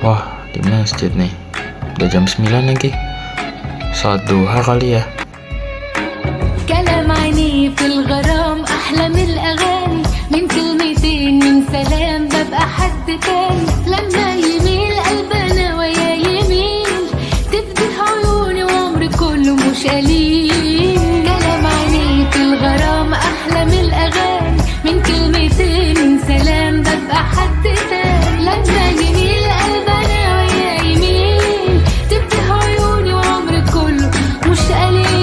Wah, di masjid nih. Udah jam 9 lagi. Salat duha kali ya. كلام عيني في الغرام أحلى من الأغاني من كلمتين من سلام ببقى حد تاني لما يميل قلبنا ويا يميل تفتح عيوني وعمري كله مش قليل كلام عيني في الغرام أحلى من الأغاني من كلمتين من سلام ببقى حد تاني لما يميل قلبنا ويا يميل تفتح عيوني وعمري كله مش قليل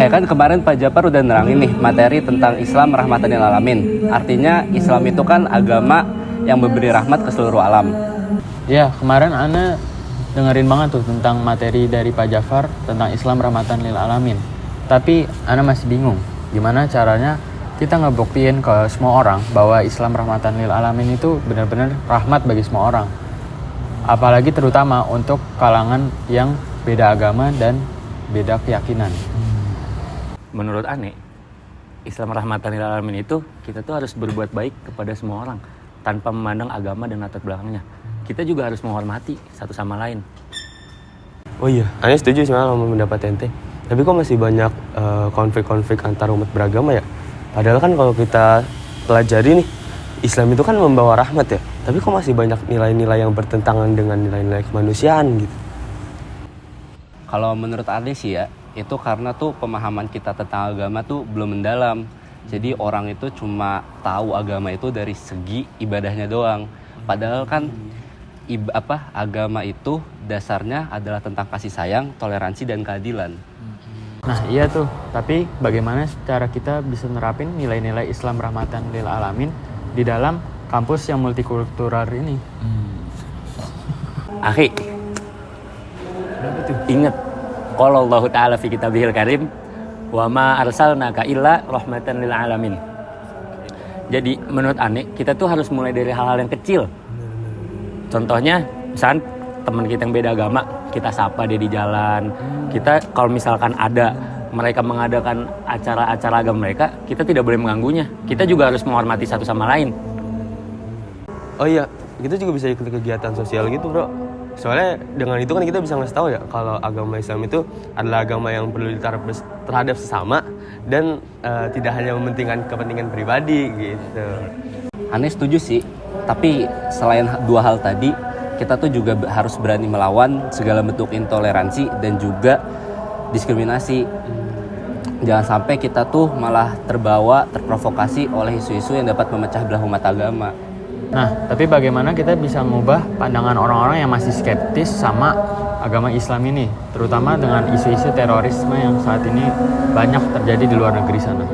Kan kemarin Pak Japar udah nerangin nih materi tentang Islam rahmatan lil alamin. Artinya Islam itu kan agama yang memberi rahmat ke seluruh alam. Ya, kemarin Ana dengerin banget tuh tentang materi dari Pak Jafar tentang Islam rahmatan lil alamin. Tapi Ana masih bingung gimana caranya kita ngebuktiin ke semua orang bahwa Islam rahmatan lil alamin itu benar-benar rahmat bagi semua orang. Apalagi terutama untuk kalangan yang beda agama dan beda keyakinan. Menurut Ane, Islam rahmatan lil alamin itu kita tuh harus berbuat baik kepada semua orang tanpa memandang agama dan latar belakangnya. Kita juga harus menghormati satu sama lain. Oh iya, Ane setuju sama pendapat ente. Tapi kok masih banyak konflik-konflik antar umat beragama ya? Padahal kan kalau kita pelajari nih, Islam itu kan membawa rahmat ya. Tapi kok masih banyak nilai-nilai yang bertentangan dengan nilai-nilai kemanusiaan gitu? Kalau menurut Ade sih ya, itu karena tuh pemahaman kita tentang agama tuh belum mendalam. Jadi orang itu cuma tahu agama itu dari segi ibadahnya doang. Padahal kan agama itu dasarnya adalah tentang kasih sayang, toleransi dan keadilan. Nah iya tuh, tapi bagaimana cara kita bisa nerapin nilai-nilai Islam rahmatan lil alamin di dalam kampus yang multikultural ini? Akhi, ingat qala Allah Ta'ala fi kitabihil karim wa ma arsalnaka illa rahmatan lil alamin. Jadi menurut Ane, kita tuh harus mulai dari hal-hal yang kecil. Contohnya, misalkan teman kita yang beda agama, kita sapa dia di jalan. Kita kalau misalkan ada mereka mengadakan acara-acara agama mereka, kita tidak boleh mengganggunya. Kita juga harus menghormati satu sama lain. Oh iya, kita juga bisa ikut kegiatan sosial gitu bro. Soalnya dengan itu kan kita bisa ngasih tahu ya kalau agama Islam itu adalah agama yang perlu terhadap sesama dan tidak hanya mementingkan kepentingan pribadi gitu. Ane setuju sih, tapi selain dua hal tadi, kita tuh juga harus berani melawan segala bentuk intoleransi dan juga diskriminasi. Jangan sampai kita tuh malah terprovokasi oleh isu-isu yang dapat memecah belah umat agama. Nah, tapi bagaimana kita bisa mengubah pandangan orang-orang yang masih skeptis sama agama Islam ini, terutama dengan isu-isu terorisme yang saat ini banyak terjadi di luar negeri sana?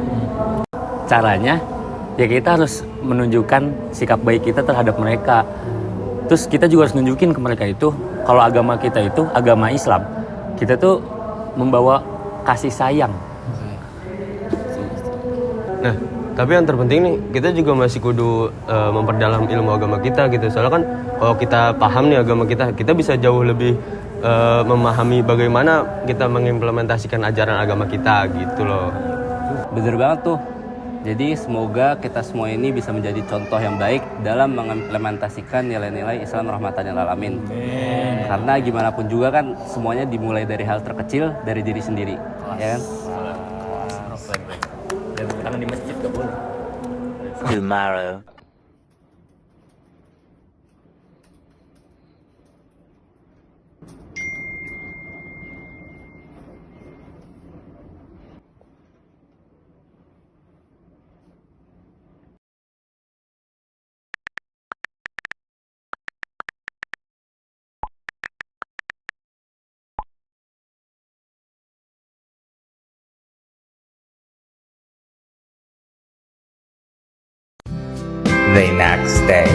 Caranya, ya kita harus menunjukkan sikap baik kita terhadap mereka. Terus kita juga harus nunjukin ke mereka itu, kalau agama kita itu agama Islam, kita tuh membawa kasih sayang. Nah, tapi yang terpenting nih, kita juga masih kudu memperdalam ilmu agama kita gitu. Soalnya kan kalau kita paham nih agama kita bisa jauh lebih memahami bagaimana kita mengimplementasikan ajaran agama kita gitu loh. Bener banget tuh. Jadi semoga kita semua ini bisa menjadi contoh yang baik dalam mengimplementasikan nilai-nilai Islam rahmatan lil alamin. Karena gimana pun juga kan semuanya dimulai dari hal terkecil, dari diri sendiri. Ya kan? Karena di masjid gak boleh. Tomorrow. The next day.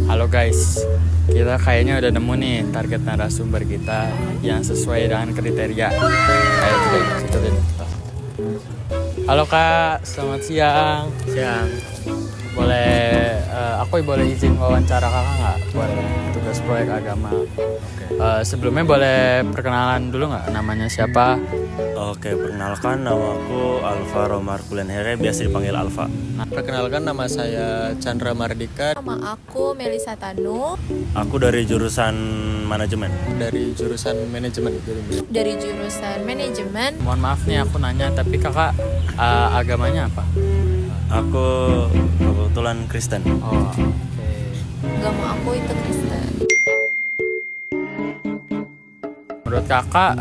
Halo guys, kita kayaknya udah nemu nih target narasumber kita yang sesuai dengan kriteria. Ayo kita ikutin. Halo Kak, selamat siang. Siang. Aku boleh izin wawancara Kakak nggak buat tugas proyek agama? Sebelumnya boleh perkenalan dulu nggak, namanya siapa? Oke, perkenalkan namaku Alfa Romar Kulenhere, biasa dipanggil Alfa. Perkenalkan, nama saya Chandra Mardika. Nama aku Melisa Tanu. Aku dari jurusan manajemen. Dari jurusan manajemen. Dari jurusan manajemen. Mohon maaf nih aku nanya, tapi Kakak agamanya apa? Aku kebetulan Kristen. Oh, oke. Agama aku itu Kristen. Menurut Kakak,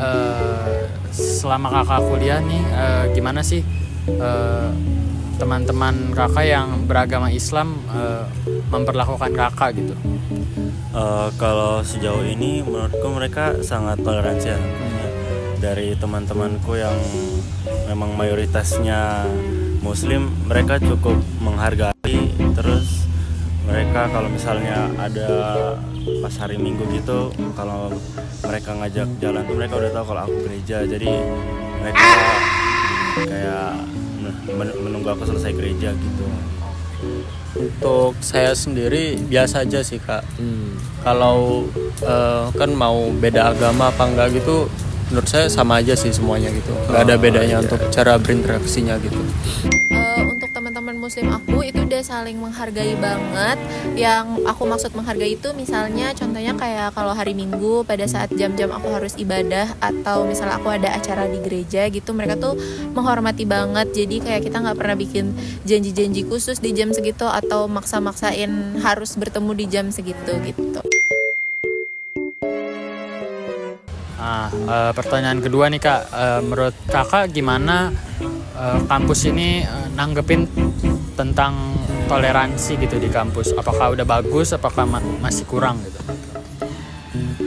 selama Kakak kuliah nih, gimana sih teman-teman Kakak yang beragama Islam memperlakukan Kakak gitu? Kalau sejauh ini menurutku mereka sangat toleransi ya. Dari teman-temanku yang memang mayoritasnya Muslim, mereka cukup menghargai. Terus mereka kalau misalnya ada pas hari Minggu gitu, kalau mereka ngajak jalan tuh mereka udah tahu kalau aku gereja, jadi mereka kayak menunggu aku selesai gereja gitu. Untuk saya sendiri biasa aja sih Kak. Kalau kan mau beda agama apa enggak gitu, menurut saya sama aja sih semuanya gitu. Nggak ada bedanya untuk cara berinteraksinya gitu. Untuk teman-teman Muslim aku itu udah saling menghargai banget. Yang aku maksud menghargai itu misalnya contohnya kayak kalau hari Minggu pada saat jam-jam aku harus ibadah atau misalnya aku ada acara di gereja gitu, mereka tuh menghormati banget. Jadi kayak kita nggak pernah bikin janji-janji khusus di jam segitu atau maksa-maksain harus bertemu di jam segitu gitu. Pertanyaan kedua nih Kak, menurut Kakak gimana kampus ini nanggepin tentang toleransi gitu di kampus? Apakah udah bagus, apakah masih kurang gitu?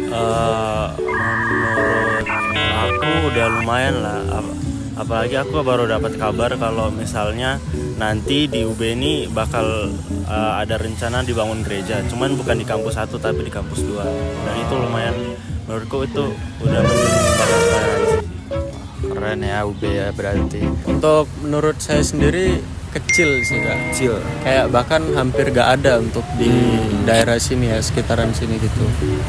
Menurut aku udah lumayan lah. Apalagi aku baru dapat kabar kalau misalnya nanti di UB ini bakal ada rencana dibangun gereja, cuman bukan di kampus 1 tapi di kampus 2. Dan itu lumayan, menurutku itu udah toleransi. Keren ya UB ya berarti. Untuk menurut saya sendiri kecil sih Kak. Kecil. Kayak bahkan hampir gak ada untuk di daerah sini ya, sekitaran sini gitu.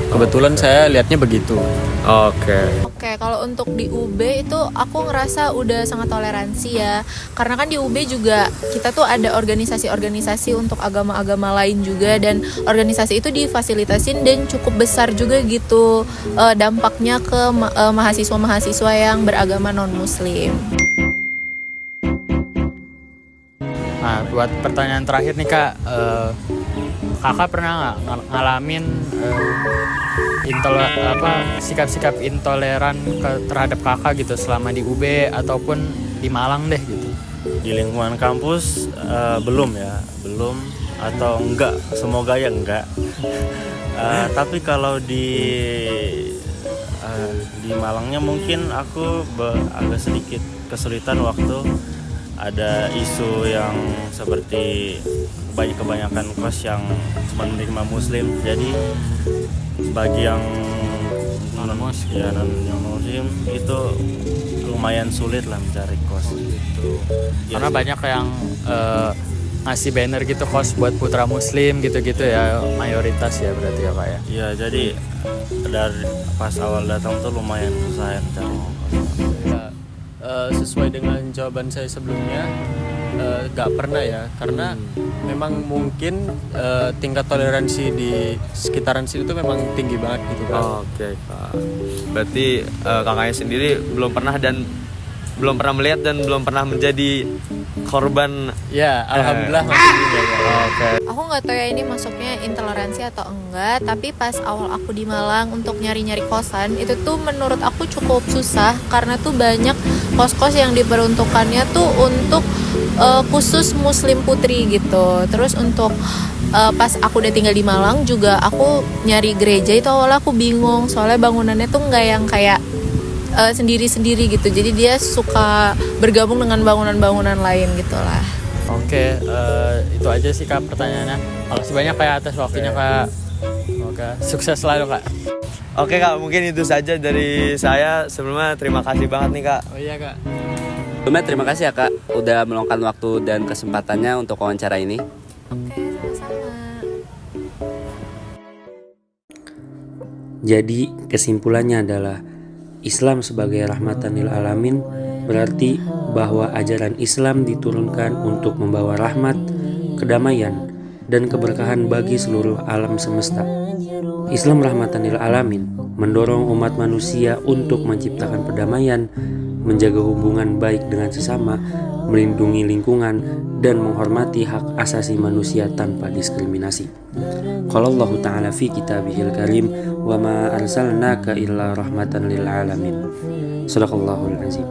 Kebetulan saya lihatnya begitu. Oke, kalau untuk di UB itu aku ngerasa udah sangat toleransi ya. Karena kan di UB juga kita tuh ada organisasi-organisasi untuk agama-agama lain juga, dan organisasi itu difasilitasin dan cukup besar juga gitu dampaknya ke mahasiswa-mahasiswa yang beragama non-muslim. Nah, buat pertanyaan terakhir nih Kak, Kakak pernah nggak ngalamin sikap-sikap intoleran terhadap Kakak gitu selama di UB ataupun di Malang deh gitu? Di lingkungan kampus belum atau enggak, semoga ya enggak. Tapi kalau di Malangnya mungkin aku agak sedikit kesulitan waktu ada isu yang seperti kebanyakan kos yang cuma menerima Muslim, jadi bagi yang non-Muslim itu lumayan sulit lah mencari kos gitu. Karena banyak yang ngasih banner gitu kos buat putra Muslim gitu-gitu ya, mayoritas ya berarti ya Pak ya? Iya, jadi dari pas awal datang tuh lumayan susah ya mencari kos. Sesuai dengan jawaban saya sebelumnya, gak pernah ya, karena memang mungkin tingkat toleransi di sekitaran sini itu memang tinggi banget gitu kan. Oke Kak, berarti kakaknya sendiri belum pernah dan belum pernah melihat dan belum pernah menjadi korban. Ya, alhamdulillah masih belum ya, Kak. Oke. Aku nggak tahu ya ini masuknya intoleransi atau enggak, tapi pas awal aku di Malang untuk nyari-nyari kosan itu tuh menurut aku cukup susah karena tuh banyak kos-kos yang diperuntukannya tuh untuk khusus muslim putri gitu. Terus untuk pas aku udah tinggal di Malang juga aku nyari gereja itu awalnya aku bingung soalnya bangunannya tuh nggak yang kayak sendiri-sendiri gitu, jadi dia suka bergabung dengan bangunan-bangunan lain gitulah. Oke, itu aja sih Kak pertanyaannya. Makasih banyak Kak atas waktunya Kak. Semoga sukses selalu Kak. Oke Kak, mungkin itu saja dari saya. Sebelumnya terima kasih banget nih Kak. Oh iya Kak. Sebelumnya terima kasih ya Kak udah meluangkan waktu dan kesempatannya untuk wawancara ini. Oke, sama-sama. Jadi kesimpulannya adalah Islam sebagai rahmatan lil alamin berarti bahwa ajaran Islam diturunkan untuk membawa rahmat, kedamaian, dan keberkahan bagi seluruh alam semesta. Islam rahmatan lil alamin mendorong umat manusia untuk menciptakan perdamaian, menjaga hubungan baik dengan sesama, melindungi lingkungan, dan menghormati hak asasi manusia tanpa diskriminasi. Qala Allah Ta'ala fi kitabihil karim wa ma arsalnaka illa rahmatan lil alamin. Shadaqallahul azim.